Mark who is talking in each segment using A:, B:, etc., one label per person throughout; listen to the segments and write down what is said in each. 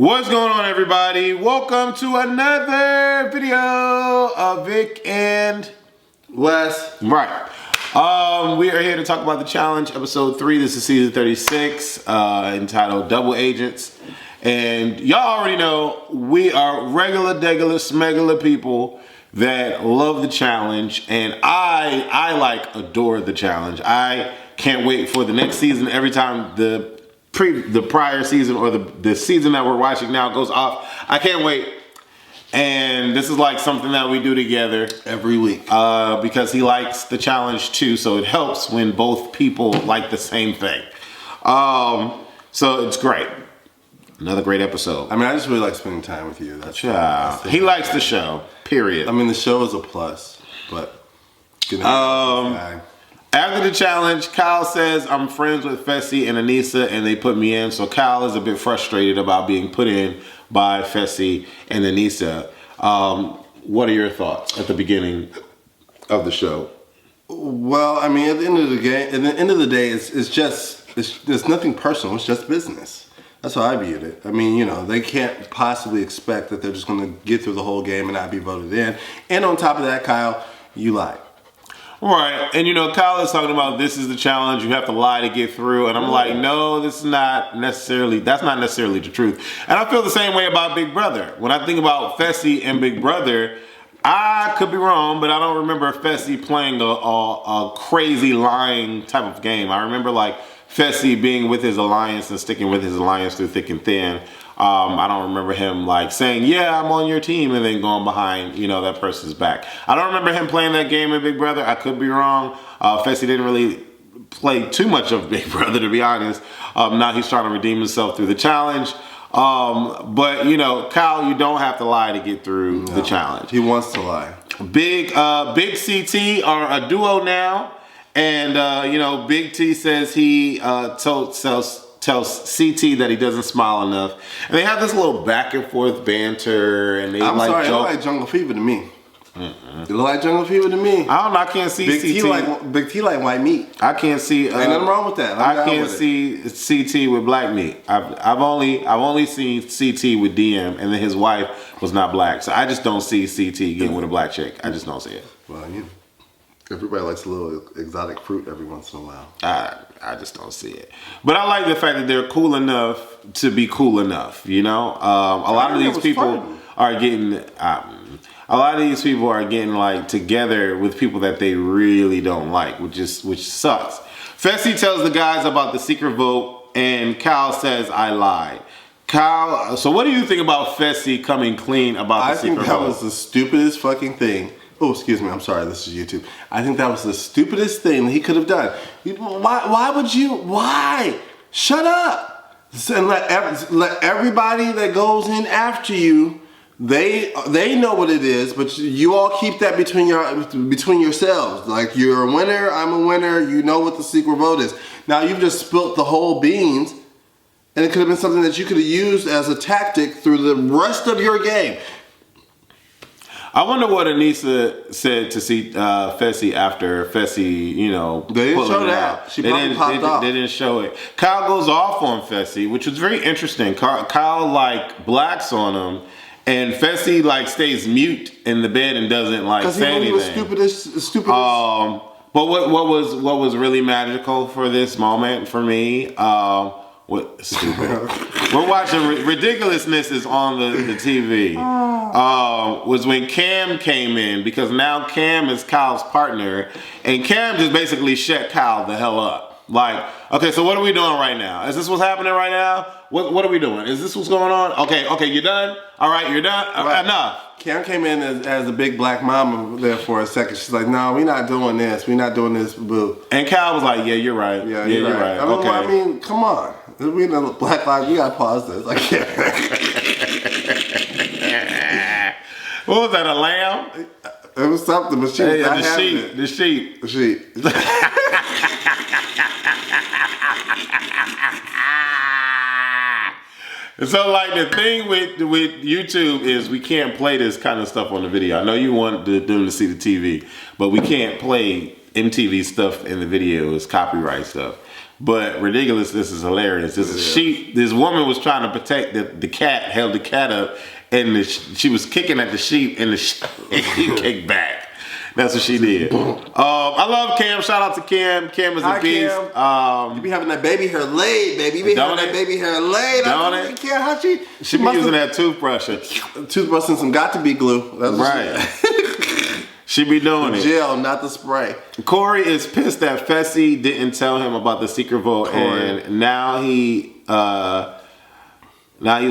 A: What's going on, everybody? Welcome to another video of Vic and Wes. Right. We are here to talk about the challenge, episode 3. This is season 36, entitled Double Agents. And y'all already know we are regular, degular, smegular people that love the challenge, and I like adore the challenge. I can't wait for the next season. Every time the prior season or the season that we're watching now goes off, I can't wait. And this is like something that we do together
B: every week
A: because he likes the challenge too, so it helps when both people like the same thing. So it's great. Another great episode.
B: I mean, I just really like spending time with you. That's
A: he likes the show, period.
B: I mean, the show is a plus, but
A: after the challenge, Kyle says, I'm friends with Fessy and Anissa and they put me in. So Kyle is a bit frustrated about being put in by Fessy and Anissa. What are your thoughts at the beginning of the show?
B: Well, I mean, at the end of the day, it's nothing personal. It's just business. That's how I viewed it. I mean, you know, they can't possibly expect that they're just going to get through the whole game and not be voted in. And on top of that, Kyle, you lied.
A: Right, and you know, Kyle is talking about this is the challenge, you have to lie to get through, and I'm like, no, that's not necessarily the truth. And I feel the same way about Big Brother. When I think about Fessy and Big Brother, I could be wrong, but I don't remember Fessy playing a crazy lying type of game. I remember like Fessy being with his alliance and sticking with his alliance through thick and thin. I don't remember him like saying, yeah, I'm on your team, and then going behind, you know, that person's back. I don't remember him playing that game in Big Brother. I could be wrong. Fessy didn't really play too much of Big Brother, to be honest. Now he's trying to redeem himself through the challenge. But, you know, Kyle, you don't have to lie to get through the challenge.
B: He wants to lie.
A: Big CT are a duo now. And, you know, Big T says he tells CT that he doesn't smile enough. And they have this little back and forth banter. And they
B: it look like Jungle Fever to me. It look like Jungle Fever to me.
A: I don't know. I can't see
B: Big T like white meat.
A: I can't see.
B: Ain't nothing wrong with that.
A: I can't see CT with black meat. I've only seen CT with DM, and then his wife was not black. So I just don't see CT getting with a black chick. I just don't see it.
B: Well, you know, everybody likes a little exotic fruit every once in a while.
A: I just don't see it. But I like the fact that they're cool enough to be cool enough, you know? A lot of these people are getting like together with people that they really don't like, which sucks. Fessy tells the guys about the secret vote, and Kyle says, I lied. Kyle, so what do you think about Fessy coming clean about the secret vote?
B: I think that was the stupidest fucking thing. Oh, excuse me. I'm sorry. This is YouTube. I think that was the stupidest thing that he could have done. Why would you? Why? Shut up. And let everybody that goes in after you, they know what it is, but you all keep that between yourselves. Like, you're a winner, I'm a winner, you know what the secret vote is. Now you've just spilt the whole beans, and it could have been something that you could have used as a tactic through the rest of your game.
A: I wonder what Anissa said to see Fessy after Fessy, you know,
B: they didn't show that. She probably popped off.
A: They didn't show it. Kyle goes off on Fessy, which was very interesting. Kyle like blacks on him, and Fessy like stays mute in the bed and doesn't like say anything. Because he was stupidest. But what was really magical for this moment for me? What stupid? We're watching Ridiculousness is on the TV. Was when Cam came in, because now Cam is Kyle's partner, and Cam just basically shut Kyle the hell up. Like, okay, so what are we doing right now? Is this what's happening right now? What are we doing? Is this what's going on? Okay, you're done? All right, you're done? Right. Enough.
B: Cam came in as a big black mama there for a second. She's like, no, we're not doing this. We're not doing this, boo.
A: And Kyle was like, yeah, you're right.
B: Yeah, you're right. I mean, come on. We know Black Lives, you gotta pause this. Like,
A: what was that, a lamb?
B: It was something, but she was not having it.
A: The sheep. And so, like, the thing with YouTube is we can't play this kind of stuff on the video. I know you want them to see the TV, but we can't play MTV stuff in the video. It's copyright stuff. But ridiculous, this is hilarious. This woman was trying to protect the cat, held the cat up, and she was kicking at the sheep, and the sheep kicked back. That's what she did. I love Cam. Shout out to Cam. Cam is a beast.
B: You be having that baby hair laid, baby. You be having that baby hair laid.
A: Don't it?
B: Cam, how she
A: be using that toothbrush.
B: Toothbrush and some got to be glue. That's
A: Right. She be doing it.
B: Gel, not the spray.
A: Corey is pissed that Fessy didn't tell him about the secret vote, and now he's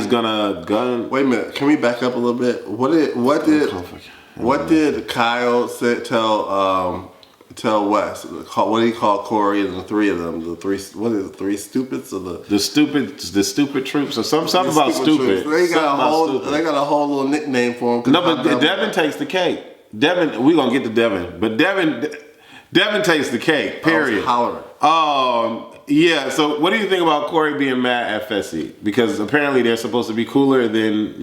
A: gonna gun.
B: Wait a minute. Can we back up a little bit? What did Kyle tell Wes? What did he call Corey and the three of them? The three stupids or
A: the stupid troops or something about stupid.
B: They got a whole little nickname for him.
A: No, but Devin takes the cake. Devin, we gonna get to Devin, but Devin takes the cake. Period. Yeah. So, what do you think about Corey being mad at Fessy? Because apparently they're supposed to be cooler than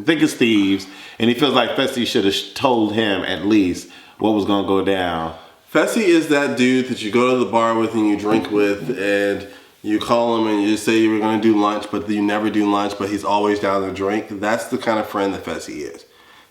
A: thick as thieves, and he feels like Fessy should have told him at least what was gonna go down.
B: Fessy is that dude that you go to the bar with and you drink with, and you call him and you say you were gonna do lunch, but you never do lunch, but he's always down to drink. That's the kind of friend that Fessy is.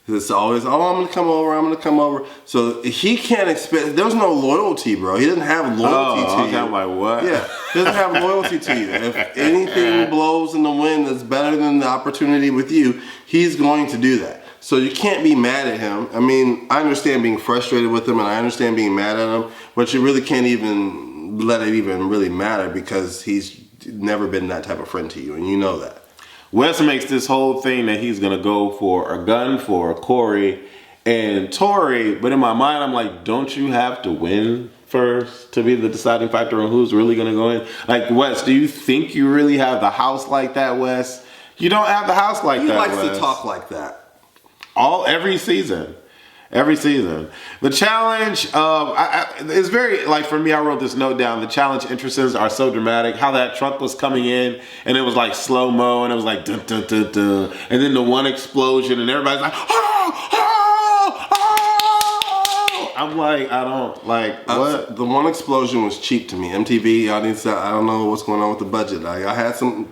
B: It's always, I'm gonna come over. So he can't expect, there's no loyalty, bro. He doesn't have loyalty to you.
A: I'm like, what?
B: Yeah, he doesn't have loyalty to you. If anything blows in the wind that's better than the opportunity with you, he's going to do that. So you can't be mad at him. I mean, I understand being frustrated with him and I understand being mad at him, but you really can't even let it even really matter because he's never been that type of friend to you, and you know that.
A: Wes makes this whole thing that he's gonna go for a gun for Corey and Tori, but in my mind I'm like, don't you have to win first to be the deciding factor on who's really gonna go in? Like, Wes, do you think you really have the house like that, Wes? You don't have the house like that,
B: He likes
A: Wes.
B: to talk like that.
A: Every season. The challenge, it's very, like, for me, I wrote this note down. The challenge entrances are so dramatic. How that truck was coming in and it was like slow-mo and it was like dun, dun, dun, dun. And then the one explosion and everybody's like, oh, oh, oh. I'm like, I don't, like, what?
B: The one explosion was cheap to me. MTV audience, I don't know what's going on with the budget. I had some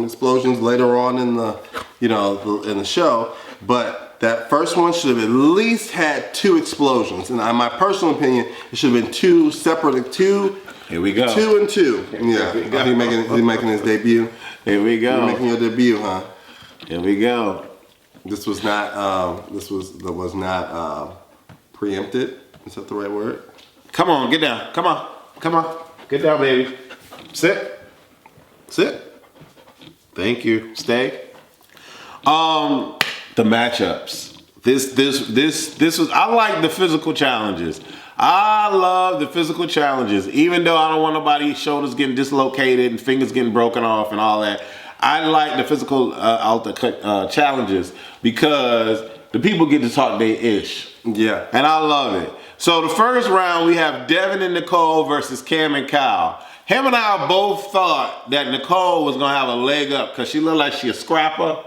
B: explosions later on in the, in the show, but that first one should have at least had 2 explosions. And in my personal opinion, it should have been 2 separate,
A: Here we go.
B: 2 and 2. Yeah, he's making his debut.
A: Here we go.
B: You're making your debut, huh?
A: Here we go.
B: This was not, preempted. Is that the right word?
A: Come on, get down. Come on. Get down, baby. Sit. Thank you. Stay. The matchups. This was, I like the physical challenges. I love the physical challenges. Even though I don't want nobody's shoulders getting dislocated and fingers getting broken off and all that. I like the physical challenges because the people get to talk their ish.
B: Yeah.
A: And I love it. So the first round we have Devin and Nicole versus Cam and Kyle. Him and I both thought that Nicole was gonna have a leg up because she looked like she a scrapper.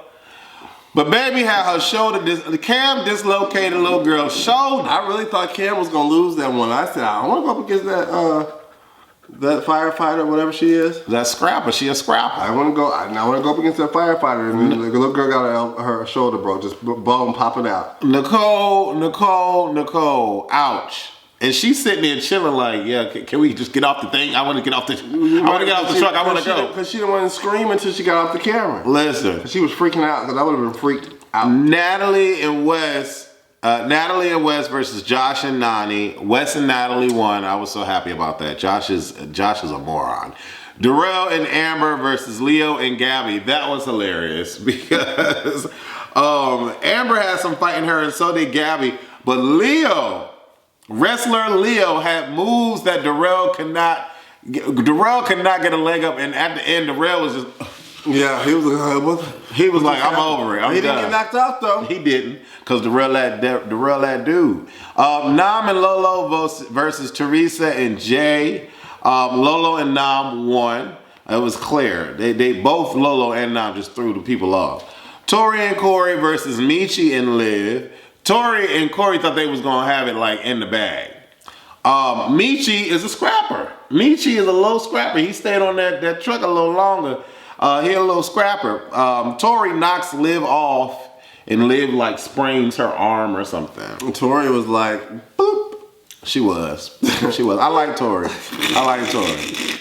A: But baby had her shoulder, Cam dislocated a little girl's shoulder.
B: I really thought Cam was gonna lose that one. I said, I want to go up against that firefighter, whatever she is.
A: That scrapper, she a scrapper.
B: I want to go up against that firefighter, and the little girl got her shoulder broke, just bone popping out.
A: Nicole, ouch. And she's sitting there chilling like, yeah, can we just get off the thing? I want to get off the truck. I want to go.
B: Because she didn't want to scream until she got off the camera.
A: Listen.
B: She was freaking out because I would have been freaked out.
A: Natalie and Wes versus Josh and Nani. Wes and Natalie won. I was so happy about that. Josh is a moron. Darrell and Amber versus Leo and Gabby. That was hilarious because Amber had some fight in her and so did Gabby. But Wrestler Leo had moves that Darrell could not get a leg up, and at the end Darrell was just
B: he was like, I'm over it.
A: He
B: didn't get knocked out though.
A: He didn't, because Darrell that dude. Nam and Lolo versus Teresa and Jay. Lolo and Nam won. It was clear. They both, Lolo and Nam, just threw the people off. Tori and Corey versus Michi and Liv. Tori and Corey thought they was gonna have it like in the bag. Michi is a scrapper. Michi is a low scrapper. He stayed on that truck a little longer. He a little scrapper. Tori knocks Liv off, and Liv like sprains her arm or something.
B: And Tori was like, boop.
A: She was. I like Tori.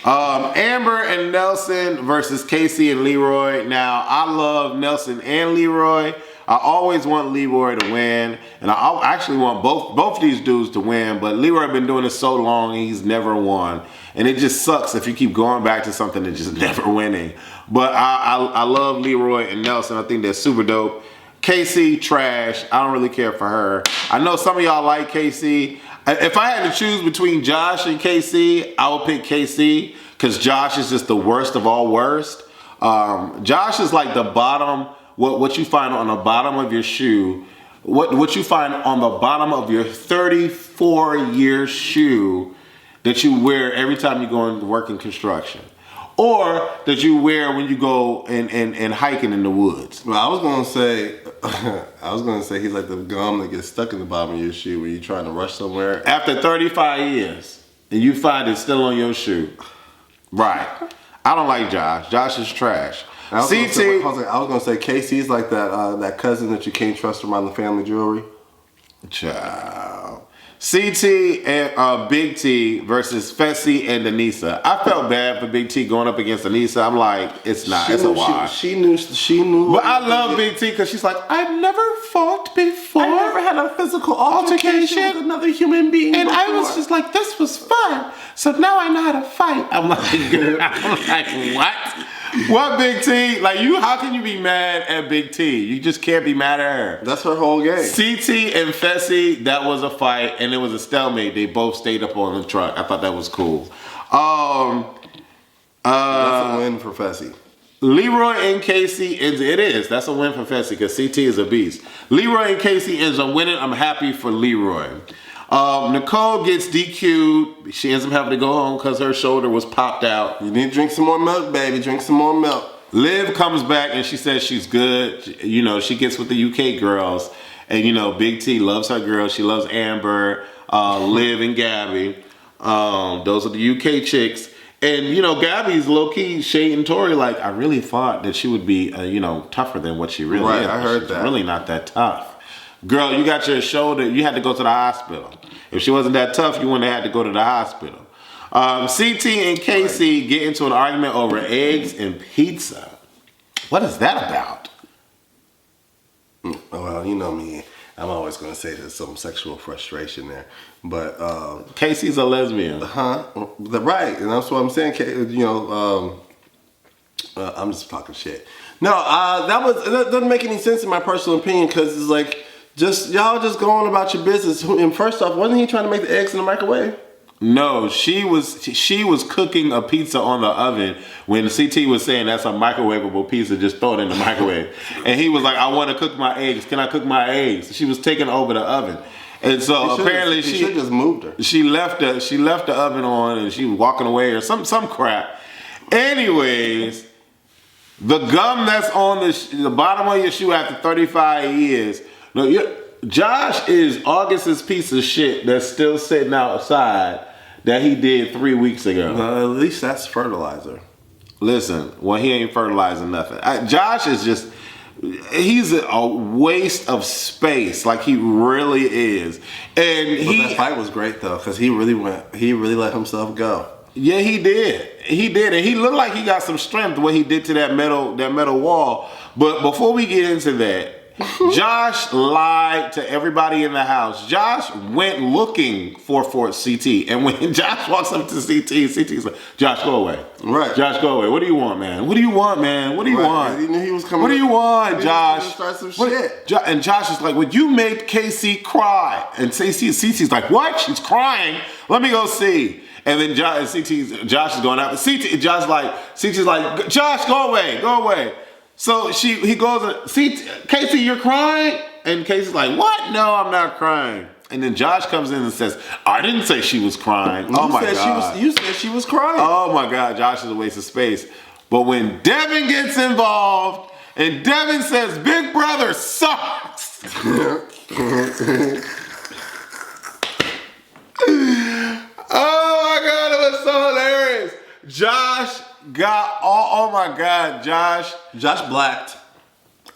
A: Amber and Nelson versus Casey and Leroy. Now, I love Nelson and Leroy. I always want Leroy to win, and I actually want both of these dudes to win, but Leroy been doing this so long, he's never won. And it just sucks if you keep going back to something and just never winning. But I love Leroy and Nelson. I think they're super dope. Casey, trash. I don't really care for her. I know some of y'all like Casey. If I had to choose between Josh and KC, I would pick KC because Josh is just the worst of all worst. Josh is like the bottom, what you find on the bottom of your shoe, what you find on the bottom of your 34-year shoe that you wear every time you go into work in construction. Or that you wear when you go and hiking in the woods.
B: Well, I was gonna say he's like the gum that gets stuck in the bottom of your shoe when you're trying to rush somewhere.
A: After 35 years, and you find it still on your shoe. Right. I don't like Josh. Josh is trash.
B: I was gonna say Casey's like that cousin that you can't trust around the family jewelry.
A: Child. CT and Big T versus Fessy and Denisa. I felt bad for Big T going up against Denisa. I'm like, it's not. It's a wash.
B: She knew. But
A: I love Big T because she's like, I've never fought before.
B: I never had a physical altercation with another human being
A: and
B: before.
A: I was just like, this was fun. So now I know how to fight. I'm like, what? What, Big T? Like, how can you be mad at Big T? You just can't be mad at her.
B: That's her whole game.
A: CT and Fessy, that was a fight, and it was a stalemate. They both stayed up on the truck. I thought that was cool.
B: That's a win for Fessy.
A: Leroy and Casey, it is. That's a win for Fessy because CT is a beast. Leroy and Casey ends up winning. I'm happy for Leroy. Nicole gets DQ'd. She ends up having to go home because her shoulder was popped out.
B: You need to drink some more milk, baby. Drink some more milk.
A: Liv comes back and she says she's good. She gets with the UK girls. And, Big T loves her girls. She loves Amber, Liv, and Gabby. Those are the UK chicks. And, Gabby's low-key shading Tori like, I really thought that she would be, tougher than what she really is.
B: Right, I heard
A: She's
B: that.
A: really not that tough. Girl, you got your shoulder, you had to go to the hospital. If she wasn't that tough, you wouldn't have had to go to the hospital. CT and Casey get into an argument over eggs and pizza. What is that about?
B: Well, you know me. I'm always going to say there's some sexual frustration there. But
A: Casey's a lesbian.
B: Right. And that's what I'm saying. I'm just talking shit. No, that doesn't make any sense in my personal opinion because it's like, y'all just going about your business. And first off, wasn't he trying to make the eggs in the microwave?
A: No, she was cooking a pizza on the oven when CT was saying that's a microwavable pizza, just throw it in the microwave. And he was like, I want to cook my eggs. Can I cook my eggs? She was taking over the oven. And so apparently
B: she should just moved her.
A: She left the oven on and she was walking away or some crap. Anyways, the gum that's on the bottom of your shoe after 35 years. Josh is August's piece of shit that's still sitting outside that he did 3 weeks ago.
B: At least that's fertilizer.
A: Listen, he ain't fertilizing nothing. Josh is just, he's a waste of space. Like he really is. And
B: that fight was great though, because he really let himself go.
A: Yeah, he did. And he looked like he got some strength what he did to that metal wall. But before we get into that, Josh lied to everybody in the house. Josh went looking for CT. And when Josh walks up to CT's like, Josh, go away.
B: Right.
A: Josh, go away. What do you want, man? What do you want, man? What do you want?
B: He knew he was coming.
A: What do you want, Josh?
B: He was start some shit.
A: And Josh is like, well, you made KC cry. And CT's like, what? She's crying? Let me go see. And then Josh is going out. CT's like, Josh, go away. So he goes, Casey, you're crying? And Casey's like, what? No, I'm not crying. And then Josh comes in and says, I didn't say she was crying. Oh my God.
B: You said she was crying.
A: Oh my God, Josh is a waste of space. But when Devin gets involved and Devin says, Big Brother sucks. Josh got oh my God, Josh
B: blacked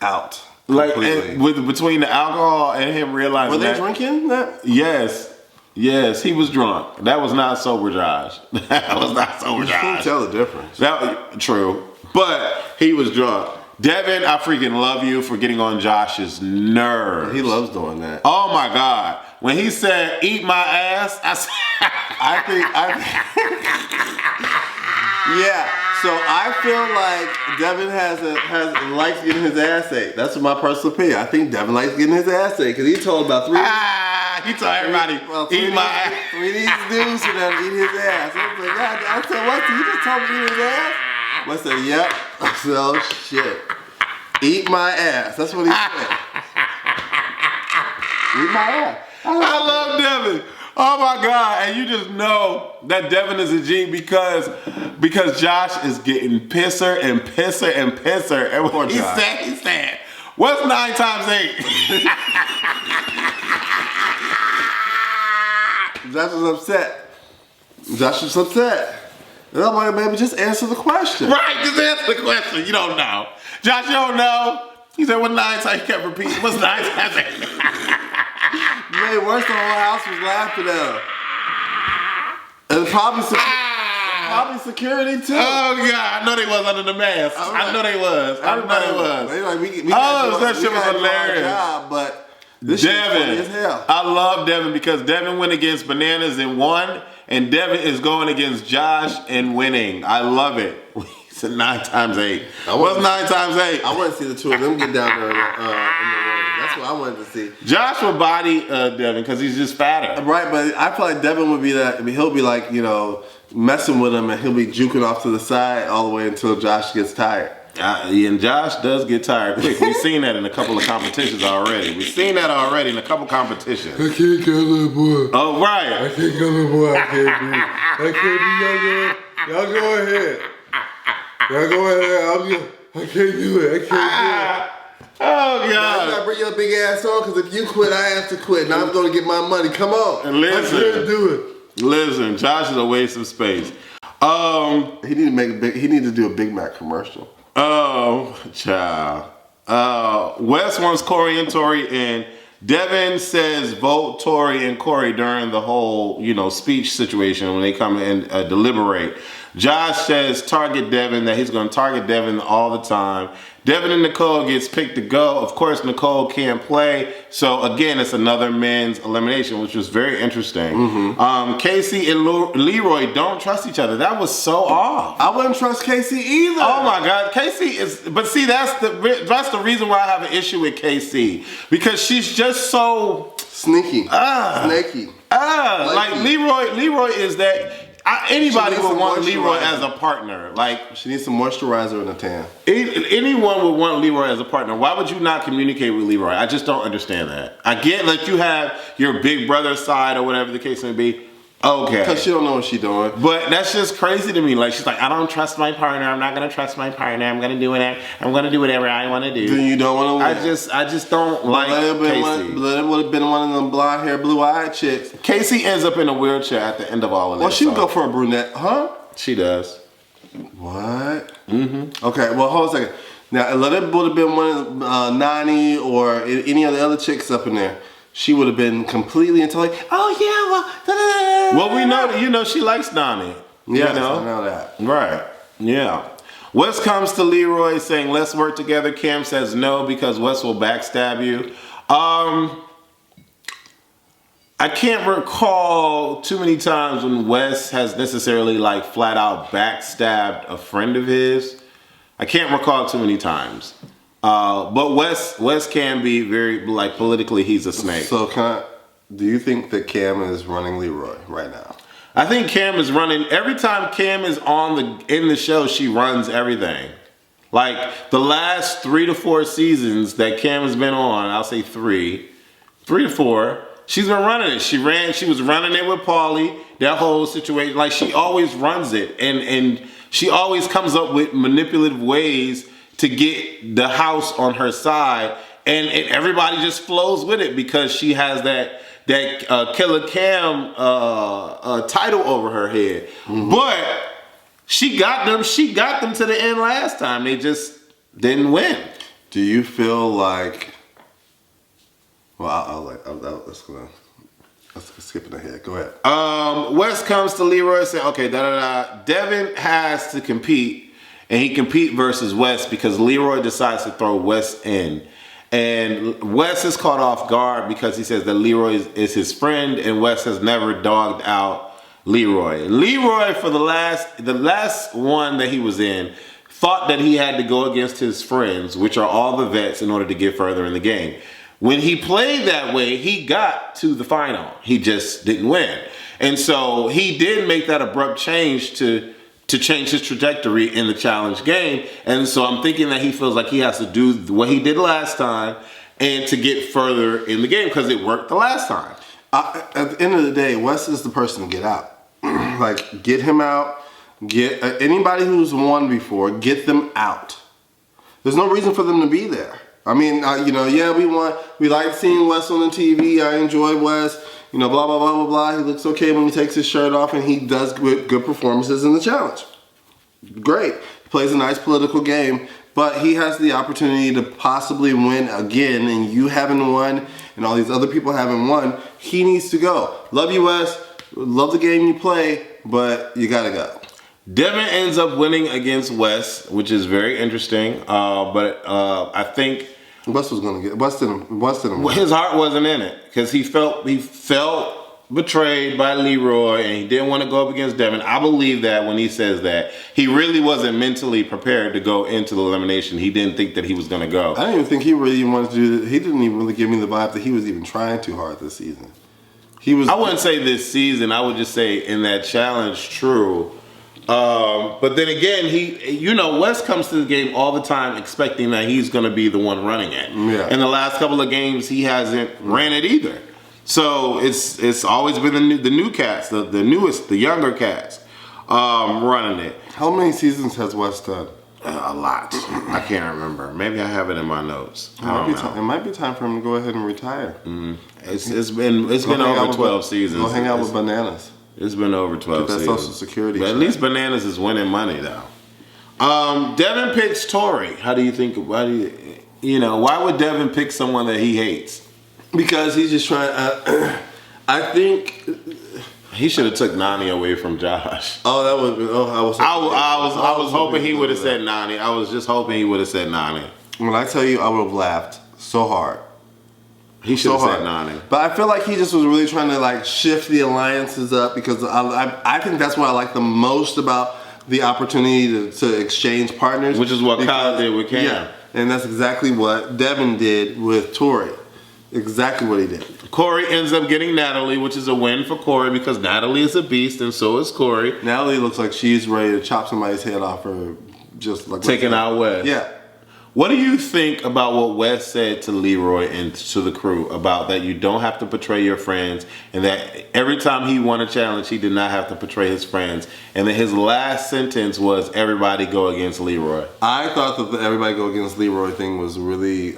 B: out.
A: Like between the alcohol and him realizing
B: were they drinking that?
A: Yes, he was drunk. That was not sober Josh. That was not sober Josh.
B: You can't tell the difference.
A: True, but he was drunk. Devin, I freaking love you for getting on Josh's nerves.
B: He loves doing that.
A: Oh my God. When he said, eat my ass,
B: I think yeah. So I feel like Devin likes getting his ass ate. That's my personal opinion. I think Devin likes getting his ass ate because he told about three.
A: He told everybody, eat my ass.
B: Three of these dudes for them to eat his ass. I was like, God, I said, what? You just told me to eat his ass? I said, yep. I said, oh shit. Eat my ass. That's what he said. Eat my ass.
A: I love Devin. Oh my God. And you just know that Devin is a G because Josh is getting pisser and pisser and pisser. And what he said, what's 9 times 8?
B: Josh was upset. And I'm like, baby, just answer the question.
A: Right, just answer the question. You don't know. Josh, you don't know. He said, what 9 times? He kept repeating, what's 9 times 8?
B: Made worse, the whole house was laughing at him. And probably security too.
A: Oh God, I know they was under the mask. I know they was.
B: They like,
A: that shit was hilarious.
B: But this shit is funny as hell.
A: I love Devin because Devin went against Bananas and won, and Devin is going against Josh and winning. I love it. He said 9 times 8. What's 9 times 8?
B: I want to see the two of them get down there in the ring. That's what I wanted to see.
A: Josh will body Devin because he's just fatter.
B: Right, but I feel like Devin would be that. I mean, he'll be like, messing with him, and he'll be juking off to the side all the way until Josh gets tired.
A: And Josh does get tired quick. We've seen that in a couple of competitions already. I can't go, little boy. Oh, right.
B: I can't go, little boy. I can't be younger. Y'all go ahead. I can't do it.
A: Oh God!
B: Now, you gotta bring your big ass on, because if you quit, I have to quit. Now I'm gonna get my money. Come on.
A: And listen,
B: I can't do it.
A: Listen, Josh is a waste of space.
B: He need to do a Big Mac commercial.
A: Oh, child. Wes wants Corey and Tori in. Devin says vote Tori and Corey during the whole, speech situation when they come and deliberate. Josh says target Devin, that he's going to target Devin all the time. Devin and Nicole gets picked to go. Of course, Nicole can't play. So, again, it's another men's elimination, which was very interesting. Mm-hmm. Casey and Leroy don't trust each other. That was so off.
B: I wouldn't trust Casey either.
A: Oh, my God. Casey is... But see, that's the reason why I have an issue with Casey. Because she's just so...
B: Sneaky. Snaky.
A: Like Leroy is that... Anybody would want Leroy as a partner. Like,
B: she needs some moisturizer in the tan.
A: Anyone would want Leroy as a partner. Why would you not communicate with Leroy? I just don't understand that. I get like you have your big brother side or whatever the case may be. Okay.
B: Because she don't know what she's doing.
A: But that's just crazy to me. Like, she's like, I don't trust my partner. I'm not going to trust my partner. I'm going to do whatever I want to do.
B: Then you don't want to win.
A: I just don't like Casey.
B: It would have been one of them blonde hair, blue eyed chicks.
A: Casey ends up in a wheelchair at the end of all of this.
B: Well, she would go for a brunette, huh?
A: She does.
B: What? Mm-hmm. Okay, well, hold on a second. Now, it would have been one of Nani or any of the other chicks up in there. She would have been completely into like, oh yeah,
A: well, we know, she likes Nani.
B: Yeah, I know that.
A: Right. Yeah. Wes comes to Leroy saying, let's work together. Cam says no because Wes will backstab you. I can't recall too many times when Wes has necessarily like flat out backstabbed a friend of his. I can't recall too many times. But Wes can be very, like, politically, he's a snake.
B: So, do you think that Cam is running Leroy right now?
A: I think Cam is running, every time Cam is in the show, she runs everything. Like, the last 3 to 4 seasons that Cam has been on, I'll say 3 to 4, she's been running it. She was running it with Paulie, that whole situation. Like, she always runs it. And she always comes up with manipulative ways to get the house on her side, and everybody just flows with it because she has that Killer Cam title over her head. Mm-hmm. But She got them to the end last time. They just didn't win.
B: Do you feel like? Well, let's skip ahead. Go ahead.
A: Wes comes to Leroy and says, okay, Devin has to compete, and he compete versus Wes because Leroy decides to throw Wes in. And Wes is caught off guard because he says that Leroy is his friend, and Wes has never dogged out Leroy. Leroy, for the last one that he was in, thought that he had to go against his friends, which are all the vets, in order to get further in the game. When he played that way, he got to the final. He just didn't win. And so he did make that abrupt change to change his trajectory in the challenge game. And so I'm thinking that he feels like he has to do what he did last time and to get further in the game because it worked the last time.
B: At the end of the day, Wes is the person to get out. Like, get him out. Get anybody who's won before, get them out. There's no reason for them to be there. I mean, yeah, we like seeing Wes on the TV. I enjoy Wes. Blah, blah, blah, blah, blah. He looks okay when he takes his shirt off and he does good performances in the challenge. Great. He plays a nice political game, but he has the opportunity to possibly win again, and you haven't won, and all these other people haven't won. He needs to go. Love you, Wes. Love the game you play, but you gotta go.
A: Devin ends up winning against Wes, which is very interesting. But I think
B: Wes was gonna get. Wes didn't win.
A: His heart wasn't in it because he felt betrayed by Leroy and he didn't want to go up against Devin. I believe that when he says that, he really wasn't mentally prepared to go into the elimination. He didn't think that he was going to go.
B: I didn't even think he really wanted to do that. He didn't even really give me the vibe that he was even trying too hard this season. I
A: wouldn't say this season. I would just say in that challenge, true. But then again, Wes comes to the game all the time expecting that he's going to be the one running it.
B: Yeah.
A: In the last couple of games, he hasn't ran it either. So it's always been the new cats, the younger cats, running it.
B: How many seasons has Wes done?
A: A lot. I can't remember. Maybe I have it in my notes.
B: It might be time for him to go ahead and retire.
A: Mm-hmm. It's been over 12 seasons.
B: Go hang out with Bananas.
A: It's been over 12 seasons.
B: That Social Security.
A: But at least Bananas is winning money though. Devin picks Tori. How do you think? Why would Devin pick someone that he hates?
B: Because he's just trying. I think
A: he should have took Nani away from Josh.
B: Oh, that would.
A: I was hoping he would have said Nani. I was just hoping he would have said Nani.
B: When I tell you, I would have laughed so hard.
A: He should have said Nani.
B: But I feel like he just was really trying to shift the alliances up because I think that's what I like the most about the opportunity to exchange partners.
A: Which is what Kyle did with Cam.
B: Yeah, and that's exactly what Devin did with Tori. Exactly what he did.
A: Corey ends up getting Natalie, which is a win for Corey because Natalie is a beast and so is Corey.
B: Natalie looks like she's ready to chop somebody's head off her, just like
A: taking out Wes.
B: Yeah.
A: What do you think about what Wes said to Leroy and to the crew about that you don't have to betray your friends and that every time he won a challenge, he did not have to betray his friends and that his last sentence was everybody go against Leroy?
B: I thought that the everybody go against Leroy thing was really,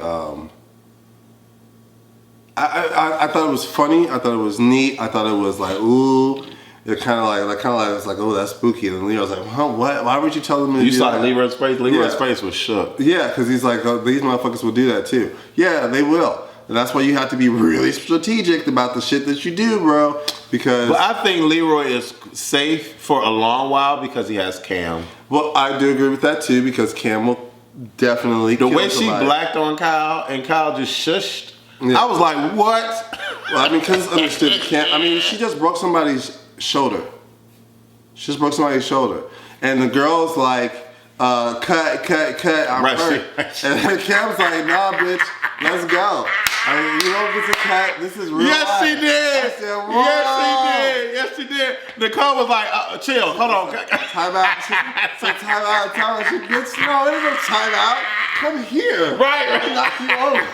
B: I thought it was funny. I thought it was neat. I thought it was like, ooh. It kind of it's like, oh, that's spooky. And Leroy's like, huh, what? Why would you tell them to do that?
A: You saw Leroy's face? Leroy's face was shook.
B: Yeah, because he's like, oh, these motherfuckers will do that too. Yeah, they will. And that's why you have to be really strategic about the shit that you do, bro. Because
A: but I think Leroy is safe for a long while because he has Cam.
B: Well, I do agree with that too because Cam will definitely
A: the way she blacked on Kyle and Kyle just shushed. Yeah. I was like, what?
B: Well, I mean, because understood Cam. I mean, she just broke somebody's shoulder. She just broke somebody's shoulder. And the girl's like, cut, I'm hurt. And Cam's like, nah, bitch, let's go. I mean, you don't get to cut. This is real
A: Yes,
B: life.
A: she did.
B: I said, whoa.
A: Yes, she did. Nicole was like, chill, hold on.
B: Time out. Time out. She, bitch, no, there's no time out. Come here.
A: Right.
B: I'll knock you over.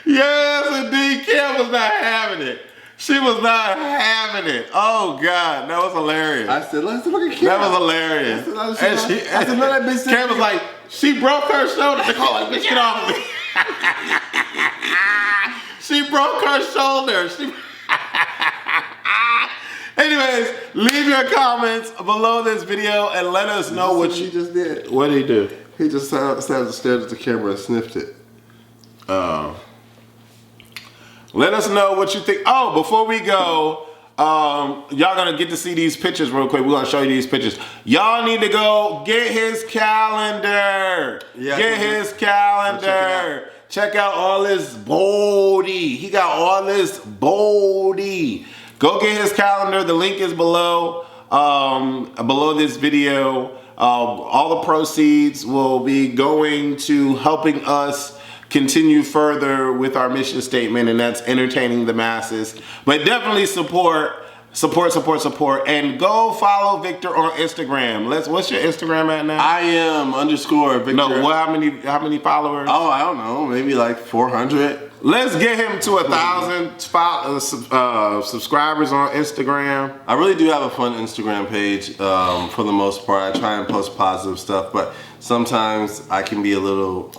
A: Yes, indeed. Cam was not having it. She was not having it. Oh, God. That was hilarious.
B: I said, let's look at Cam.
A: That was hilarious.
B: I said, no, that bitch.
A: Cam was like, she broke her shoulder. Nicole like, bitch, get off of me. She broke her shoulder. Anyways, leave your comments below this video and let us know what
B: you just did.
A: What did he do?
B: He just stared at the camera and sniffed it.
A: Let us know what you think. Oh, before we go, y'all gonna get to see these pictures real quick. We're gonna show you these pictures. Y'all need to go get his calendar.
B: Yeah,
A: get his calendar. Check out all this boldy. He got all this boldy. Go get his calendar. The link is below this video. All the proceeds will be going to helping us continue further with our mission statement, and that's entertaining the masses. But definitely support, and go follow Victor on Instagram. What's your Instagram at now?
B: I am _Victor.
A: No, how many followers?
B: Oh, I don't know, maybe like 400.
A: Let's get him to 1,000 subscribers on Instagram.
B: I really do have a fun Instagram page for the most part. I try and post positive stuff, but sometimes I can be a little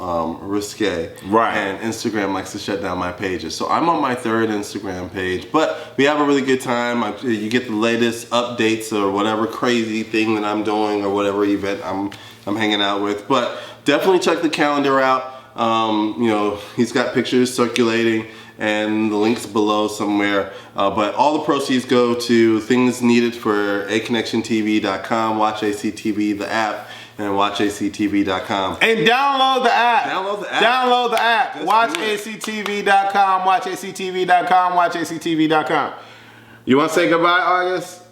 B: risque.
A: Right.
B: And Instagram likes to shut down my pages. So I'm on my 3rd Instagram page, but we have a really good time. You get the latest updates or whatever crazy thing that I'm doing or whatever event I'm hanging out with. But definitely check the calendar out. You know, he's got pictures circulating and the link's below somewhere. But all the proceeds go to things needed for ACONNECTIONTV.com, WatchACTV, the app, and WatchACTV.com.
A: And download the app.
B: Download the app.
A: Download the app.
B: Just
A: WatchACTV.com, WatchACTV.com, WatchACTV.com. You want to say goodbye, August?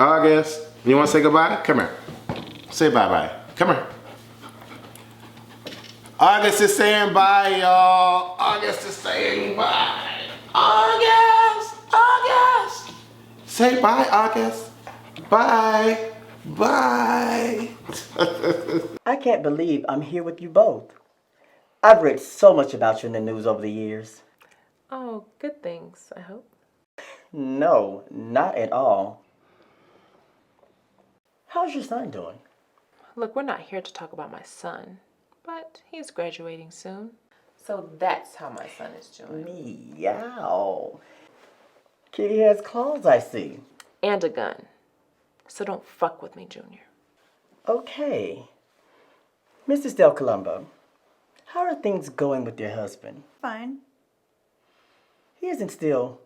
A: August, you want to say goodbye? Come here. Say bye-bye. Come here. August is saying bye, y'all. August is saying bye. August. Say bye, August. Bye. Bye.
C: I can't believe I'm here with you both. I've read so much about you in the news over the years.
D: Oh, good things, I hope.
C: No, not at all. How's your son doing?
D: Look, we're not here to talk about my son, but he's graduating soon. So that's how my son is doing.
C: Meow. Kitty has claws, I see.
D: And a gun. So don't fuck with me, Junior.
C: Okay. Mrs. Del Colombo, how are things going with your husband?
E: Fine.
C: He isn't still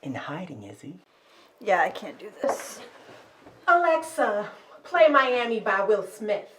C: in hiding, is he?
E: Yeah, I can't do this.
F: Alexa, play Miami by Will Smith.